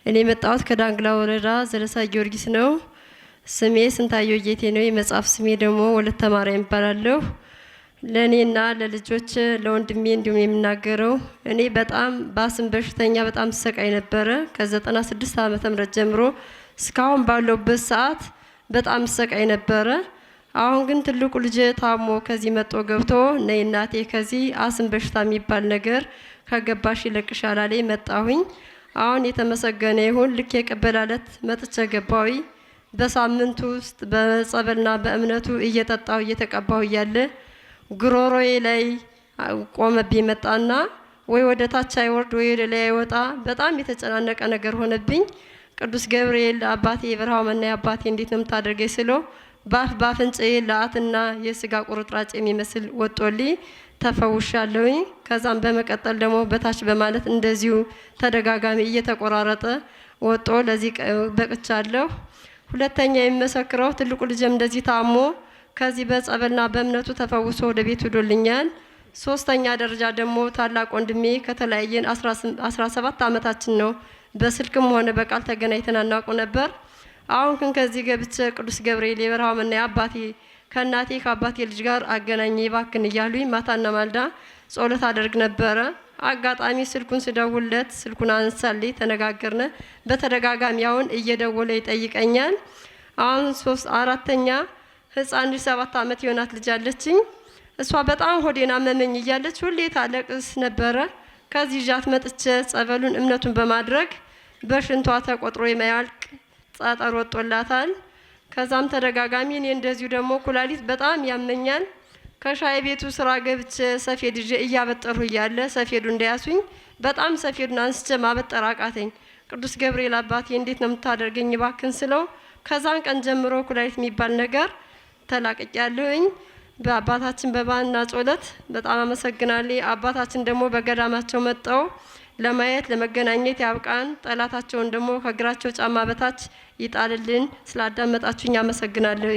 እኔ የመጣሁት ከዳንግላ ወረዳ ዘለሳ ጊዮርጊስ ነው። ስሜ ስንታየው ጌቴ ነው። የመጽሐፍ ስሜ ደግሞ ወለተ ማርያም ይባላለሁ። ለኔና ለልጆች ለወንድሜ እንዲሁም የምናገረው እኔ በጣም ባስም በሽተኛ በጣም ተሰቃይ ነበረ። ከ96 ዓመተ ምህረት ጀምሮ እስካሁን ባለውበት ሰዓት በጣም ተሰቃይ ነበረ። አሁን ግን ትልቁ ልጅ ታሞ ከዚህ መጥቶ ገብቶ ነይ እናቴ ከዚህ አስም በሽታ የሚባል ነገር ከገባሽ ይለቅሻል አለኝ። መጣሁኝ። አሁን የተመሰገነ ይሁን ልክ የቀበላለት መጥቼ ገባሁኝ። በሳምንቱ ውስጥ በጸበልና በእምነቱ እየጠጣሁ እየተቀባሁ እያለ ጉሮሮዬ ላይ ቆመብኝ መጣና ወይ ወደ ታች አይወርድ ወይ ወደ ላይ አይወጣ በጣም የተጨናነቀ ነገር ሆነብኝ። ቅዱስ ገብርኤል አባቴ የበረሃው መናይ አባቴ እንዴት ነው የምታደርገኝ ስለው በአፍንጫዬ ለአትና የስጋ ቁርጥራጭ የሚመስል ወጦልኝ ተፈውሻለሁኝ። ከዛም በመቀጠል ደግሞ በታች በማለት እንደዚሁ ተደጋጋሚ እየተቆራረጠ ወጦ ለዚህ በቅቻለሁ። ሁለተኛ የሚመሰክረው ትልቁ ልጅም እንደዚህ ታሞ ከዚህ በጸበልና በእምነቱ ተፈውሶ ወደ ቤት ሄዶልኛል። ሶስተኛ ደረጃ ደግሞ ታላቅ ወንድሜ ከተለያየን 17 ዓመታችን ነው። በስልክም ሆነ በቃል ተገናኝተን አናውቅ ነበር። አሁን ግን ከዚህ ገብቼ ቅዱስ ገብርኤል የበረሃው መናኝ አባቴ ከእናቴ ከአባቴ ልጅ ጋር አገናኘ ባክን እያሉኝ ማታና ማልዳ ጸሎት አደርግ ነበረ። አጋጣሚ ስልኩን ስደውልለት ስልኩን አንሳልኝ ተነጋገርነ። በተደጋጋሚ አሁን እየደወለ ይጠይቀኛል። አሁን አራተኛ ህፃን ልጅ 7 ዓመት የሆናት ልጅ አለችኝ። እሷ በጣም ሆዴን አመመኝ እያለች ሁሌ ታለቅስ ነበረ። ከዚህ ጃት መጥቼ ጸበሉን እምነቱን በማድረግ በሽንቷ ተቆጥሮ የማያልቅ ጸጠር ወጦላታል። ከዛም ተደጋጋሚ እኔ እንደዚሁ ደግሞ ኩላሊት በጣም ያመኛል። ከሻይ ቤቱ ስራ ገብቼ ሰፌድ ይዤ እያበጠሩ እያለ ሰፌዱ እንዳያሱኝ በጣም ሰፌዱን አንስቼ ማበጠር አቃተኝ። ቅዱስ ገብርኤል አባቴ እንዴት ነው የምታደርገኝ ባክን ስለው ከዛን ቀን ጀምሮ ኩላሊት የሚባል ነገር ተላቅቄያለሁኝ። በአባታችን በባና ጸሎት በጣም አመሰግናለሁ። አባታችን ደግሞ በገዳማቸው መጣው ለማየት ለመገናኘት ያብቃን። ጠላታቸውን ደግሞ ከእግራቸው ጫማ በታች ይጣልልን። ስላዳመጣችሁኝ አመሰግናለሁ።